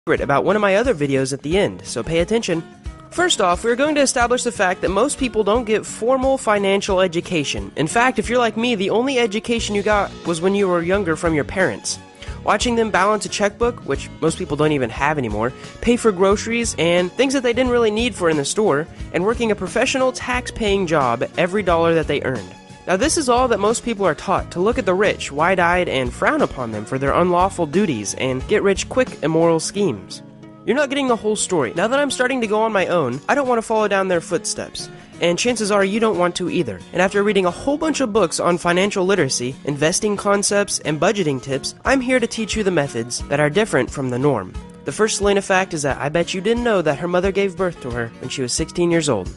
about one of my other videos at the end, so pay attention. First off, we're going to establish the fact that most people don't get formal financial education. In fact, if you're like me, the only education you got was when you were younger from your parents. Watching them balance a checkbook, which most people don't even have anymore, pay for groceries and things that they didn't really need for in the store, and working a professional tax-paying job every dollar that they earned. Now this is all that most people are taught, to look at the rich, wide-eyed, and frown upon them for their unlawful duties and get-rich-quick immoral schemes. You're not getting the whole story. Now that I'm starting to go on my own, I don't want to follow down their footsteps. And chances are you don't want to either. And after reading a whole bunch of books on financial literacy, investing concepts, and budgeting tips, I'm here to teach you the methods that are different from the norm. The first Selena fact is that I bet you didn't know that her mother gave birth to her when she was 16 years old.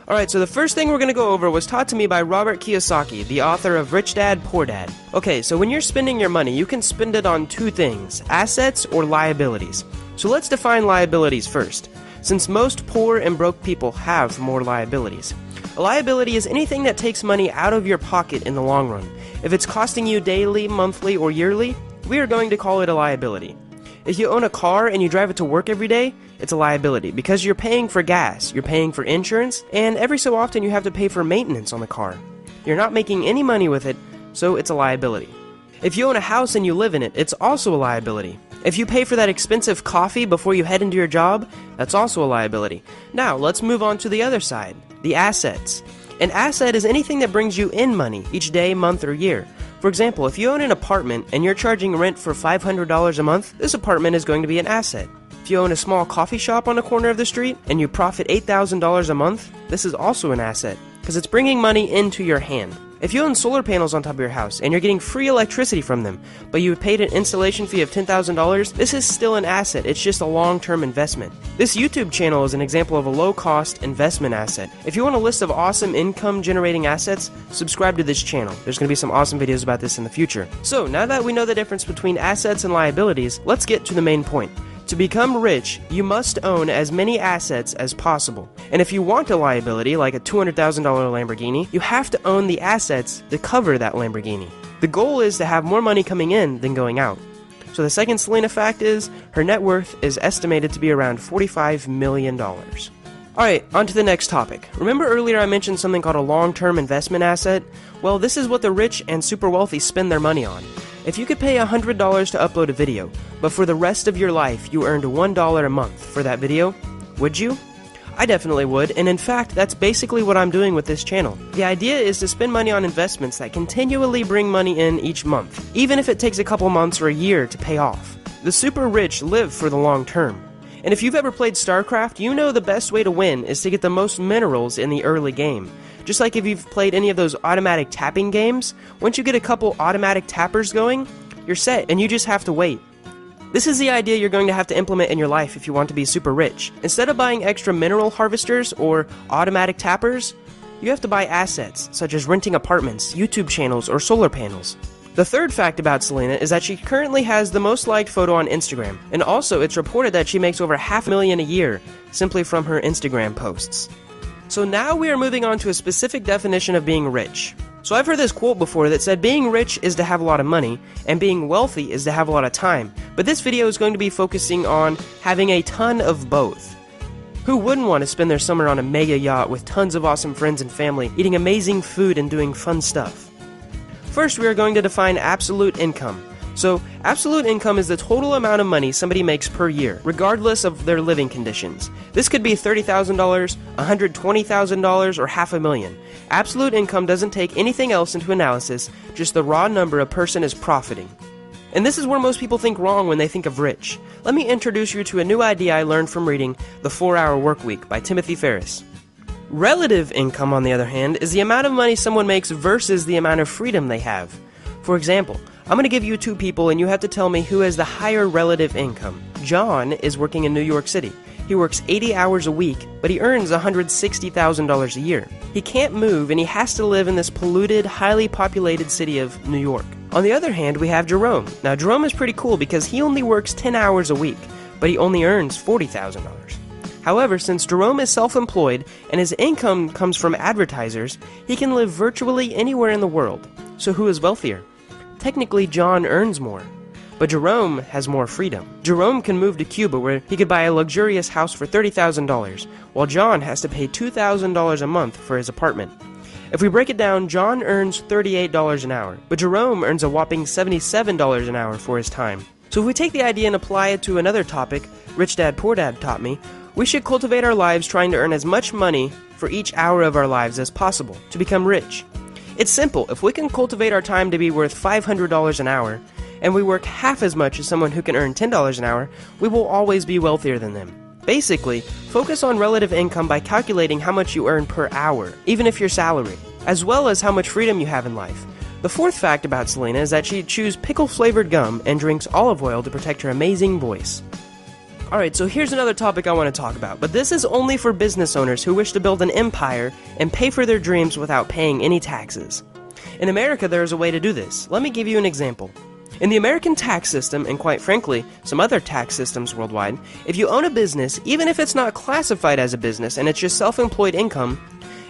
Alright, so the first thing we're going to go over was taught to me by Robert Kiyosaki, the author of Rich Dad, Poor Dad. Okay, so when you're spending your money, you can spend it on two things, assets or liabilities. So let's define liabilities first, since most poor and broke people have more liabilities. A liability is anything that takes money out of your pocket in the long run. If it's costing you daily, monthly, or yearly, we are going to call it a liability. If you own a car and you drive it to work every day, it's a liability because you're paying for gas, you're paying for insurance, and every so often you have to pay for maintenance on the car. You're not making any money with it, so it's a liability. If you own a house and you live in it, it's also a liability. If you pay for that expensive coffee before you head into your job, that's also a liability. Now, let's move on to the other side, the assets. An asset is anything that brings you in money each day, month, or year. For example, if you own an apartment and you're charging rent for $500 a month, this apartment is going to be an asset. If you own a small coffee shop on the corner of the street and you profit $8,000 a month, this is also an asset, because it's bringing money into your hand. If you own solar panels on top of your house and you're getting free electricity from them, but you paid an installation fee of $10,000, this is still an asset, it's just a long-term investment. This YouTube channel is an example of a low-cost investment asset. If you want a list of awesome income-generating assets, subscribe to this channel. There's going to be some awesome videos about this in the future. So, now that we know the difference between assets and liabilities, let's get to the main point. To become rich, you must own as many assets as possible. And if you want a liability, like a $200,000 Lamborghini, you have to own the assets to cover that Lamborghini. The goal is to have more money coming in than going out. So the second Selena fact is, her net worth is estimated to be around $45 million. Alright, on to the next topic. Remember earlier I mentioned something called a long-term investment asset? Well, this is what the rich and super wealthy spend their money on. If you could pay $100 to upload a video, but for the rest of your life you earned $1 a month for that video, would you? I definitely would, and in fact, that's basically what I'm doing with this channel. The idea is to spend money on investments that continually bring money in each month, even if it takes a couple months or a year to pay off. The super rich live for the long term. And if you've ever played StarCraft, you know the best way to win is to get the most minerals in the early game. Just like if you've played any of those automatic tapping games, once you get a couple automatic tappers going, you're set and you just have to wait. This is the idea you're going to have to implement in your life if you want to be super rich. Instead of buying extra mineral harvesters or automatic tappers, you have to buy assets, such as renting apartments, YouTube channels, or solar panels. The third fact about Selena is that she currently has the most liked photo on Instagram, and also it's reported that she makes over $500,000 a year simply from her Instagram posts. So now we are moving on to a specific definition of being rich. So I've heard this quote before that said being rich is to have a lot of money, and being wealthy is to have a lot of time. But this video is going to be focusing on having a ton of both. Who wouldn't want to spend their summer on a mega yacht with tons of awesome friends and family, eating amazing food and doing fun stuff? First, we are going to define absolute income. So, absolute income is the total amount of money somebody makes per year, regardless of their living conditions. This could be $30,000, $120,000, or $500,000. Absolute income doesn't take anything else into analysis, just the raw number a person is profiting. And this is where most people think wrong when they think of rich. Let me introduce you to a new idea I learned from reading The 4-Hour Workweek by Timothy Ferriss. Relative income, on the other hand, is the amount of money someone makes versus the amount of freedom they have. For example, I'm going to give you two people and you have to tell me who has the higher relative income. John is working in New York City. He works 80 hours a week, but he earns $160,000 a year. He can't move and he has to live in this polluted, highly populated city of New York. On the other hand, we have Jerome. Now, Jerome is pretty cool because he only works 10 hours a week, but he only earns $40,000. However, since Jerome is self-employed and his income comes from advertisers, he can live virtually anywhere in the world. So who is wealthier? Technically, John earns more. but Jerome has more freedom. Jerome can move to Cuba where he could buy a luxurious house for $30,000, while John has to pay $2,000 a month for his apartment. If we break it down, John earns $38 an hour, but Jerome earns a whopping $77 an hour for his time. So if we take the idea and apply it to another topic Rich Dad Poor Dad taught me, we should cultivate our lives trying to earn as much money for each hour of our lives as possible to become rich. It's simple. If we can cultivate our time to be worth $500 an hour, and we work half as much as someone who can earn $10 an hour, we will always be wealthier than them. Basically, focus on relative income by calculating how much you earn per hour, even if you're salaried, as well as how much freedom you have in life. The fourth fact about Selena is that she chews pickle-flavored gum and drinks olive oil to protect her amazing voice. Alright, so here's another topic I want to talk about, but this is only for business owners who wish to build an empire and pay for their dreams without paying any taxes. In America, there is a way to do this. Let me give you an example. In the American tax system, and quite frankly, some other tax systems worldwide, if you own a business, even if it's not classified as a business and it's just self-employed income,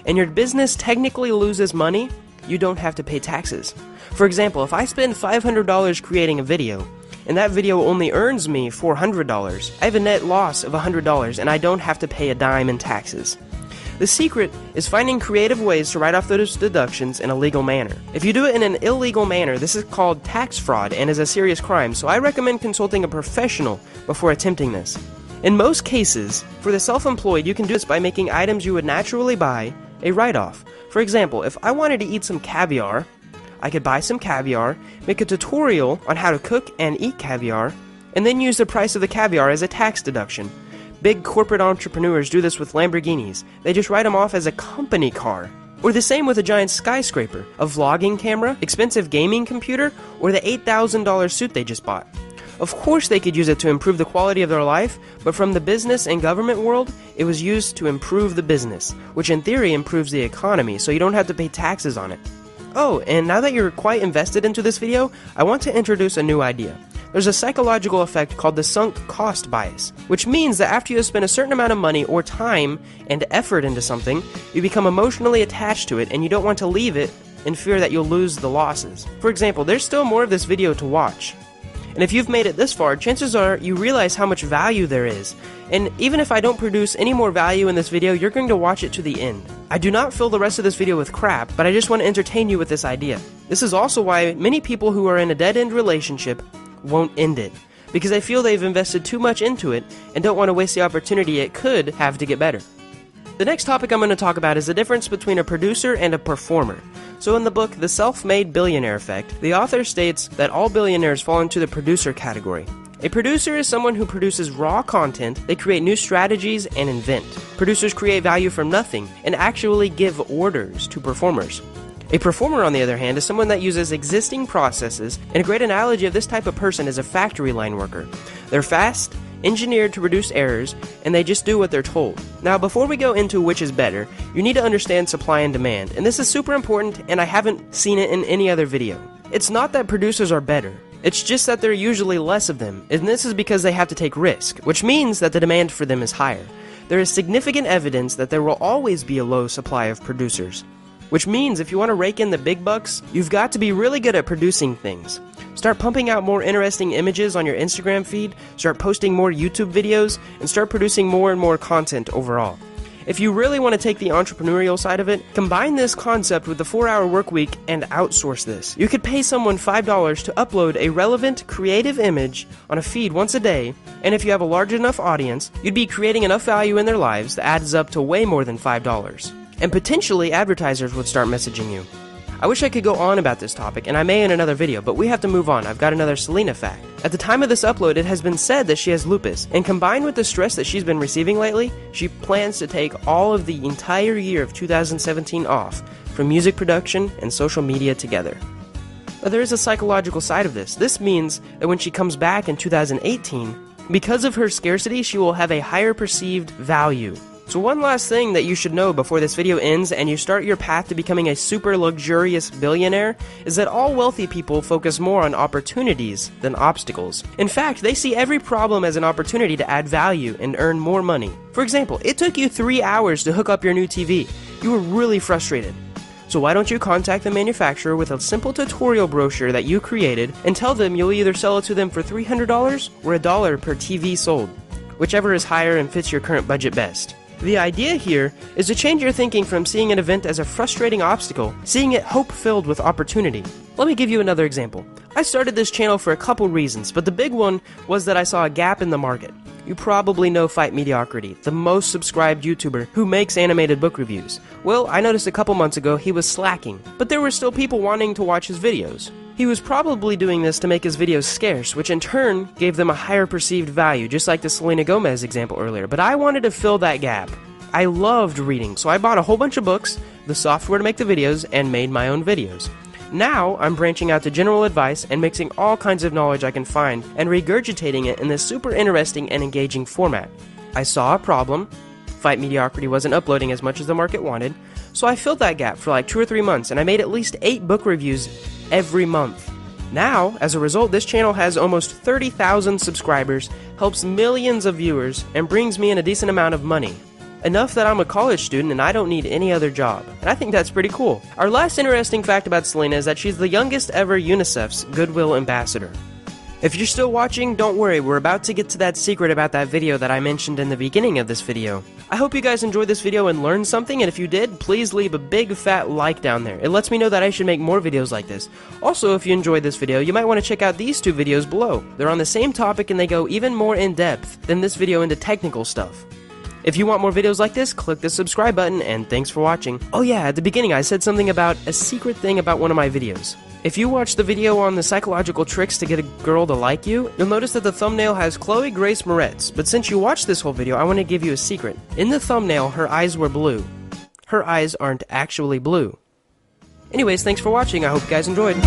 and your business technically loses money, you don't have to pay taxes. For example, if I spend $500 creating a video, and that video only earns me $400, I have a net loss of $100 and I don't have to pay a dime in taxes. The secret is finding creative ways to write off those deductions in a legal manner. If you do it in an illegal manner, this is called tax fraud and is a serious crime, so I recommend consulting a professional before attempting this. In most cases, for the self-employed, you can do this by making items you would naturally buy a write-off. For example, if I wanted to eat some caviar, I could buy some caviar, make a tutorial on how to cook and eat caviar, and then use the price of the caviar as a tax deduction. Big corporate entrepreneurs do this with Lamborghinis. They just write them off as a company car. Or the same with a giant skyscraper, a vlogging camera, expensive gaming computer, or the $8,000 suit they just bought. Of course they could use it to improve the quality of their life, but from the business and government world, it was used to improve the business, which in theory improves the economy, so you don't have to pay taxes on it. Oh, and now that you're quite invested into this video, I want to introduce a new idea. There's a psychological effect called the sunk cost bias, which means that after you have spent a certain amount of money or time and effort into something, you become emotionally attached to it and you don't want to leave it in fear that you'll lose the losses. For example, there's still more of this video to watch. And if you've made it this far, chances are you realize how much value there is. And even if I don't produce any more value in this video, you're going to watch it to the end. I do not fill the rest of this video with crap, but I just want to entertain you with this idea. This is also why many people who are in a dead-end relationship won't end it, because they feel they've invested too much into it and don't want to waste the opportunity it could have to get better. The next topic I'm going to talk about is the difference between a producer and a performer. So in the book, The Self-Made Billionaire Effect, the author states that all billionaires fall into the producer category. A producer is someone who produces raw content, they create new strategies, and invent. Producers create value from nothing and actually give orders to performers. A performer, on the other hand, is someone that uses existing processes, and a great analogy of this type of person is a factory line worker. They're fast, engineered to reduce errors, and they just do what they're told. Now, before we go into which is better, you need to understand supply and demand, and this is super important, and I haven't seen it in any other video. It's not that producers are better. It's just that there are usually less of them, and this is because they have to take risk, which means that the demand for them is higher. There is significant evidence that there will always be a low supply of producers. Which means if you want to rake in the big bucks, you've got to be really good at producing things. Start pumping out more interesting images on your Instagram feed, start posting more YouTube videos, and start producing more and more content overall. If you really want to take the entrepreneurial side of it, combine this concept with the 4-hour work week and outsource this. You could pay someone $5 to upload a relevant, creative image on a feed once a day, and if you have a large enough audience, you'd be creating enough value in their lives that adds up to way more than $5. And potentially advertisers would start messaging you. I wish I could go on about this topic, and I may in another video, but we have to move on. I've got another Selena fact. At the time of this upload, it has been said that she has lupus, and combined with the stress that she's been receiving lately, she plans to take all of the entire year of 2017 off from music production and social media together. But there is a psychological side of this. This means that when she comes back in 2018, because of her scarcity, she will have a higher perceived value. So one last thing that you should know before this video ends and you start your path to becoming a super luxurious billionaire is that all wealthy people focus more on opportunities than obstacles. In fact, they see every problem as an opportunity to add value and earn more money. For example, it took you 3 hours to hook up your new TV. You were really frustrated. So why don't you contact the manufacturer with a simple tutorial brochure that you created and tell them you'll either sell it to them for $300 or $1 per TV sold, whichever is higher and fits your current budget best. The idea here is to change your thinking from seeing an event as a frustrating obstacle, seeing it hope-filled with opportunity. Let me give you another example. I started this channel for a couple reasons, but the big one was that I saw a gap in the market. You probably know Fight Mediocrity, the most subscribed YouTuber who makes animated book reviews. Well, I noticed a couple months ago he was slacking, but there were still people wanting to watch his videos. He was probably doing this to make his videos scarce, which in turn gave them a higher perceived value, just like the Selena Gomez example earlier. But I wanted to fill that gap. I loved reading, so I bought a whole bunch of books, the software to make the videos, and made my own videos. Now, I'm branching out to general advice and mixing all kinds of knowledge I can find and regurgitating it in this super interesting and engaging format. I saw a problem. Fight Mediocrity wasn't uploading as much as the market wanted, so I filled that gap for like 2 or 3 months, and I made at least 8 book reviews every month. Now, as a result, this channel has almost 30,000 subscribers, helps millions of viewers, and brings me in a decent amount of money. Enough that I'm a college student and I don't need any other job. And I think that's pretty cool. Our last interesting fact about Selena is that she's the youngest ever UNICEF's Goodwill Ambassador. If you're still watching, don't worry, we're about to get to that secret about that video that I mentioned in the beginning of this video. I hope you guys enjoyed this video and learned something, and if you did, please leave a big fat like down there. It lets me know that I should make more videos like this. Also, if you enjoyed this video, you might want to check out these 2 videos below. They're on the same topic and they go even more in depth than this video into technical stuff. If you want more videos like this, click the subscribe button, and thanks for watching. Oh yeah, at the beginning I said something about a secret thing about one of my videos. If you watch the video on the psychological tricks to get a girl to like you, you'll notice that the thumbnail has Chloe Grace Moretz, but since you watched this whole video, I want to give you a secret. In the thumbnail, her eyes were blue. Her eyes aren't actually blue. Anyways, thanks for watching, I hope you guys enjoyed.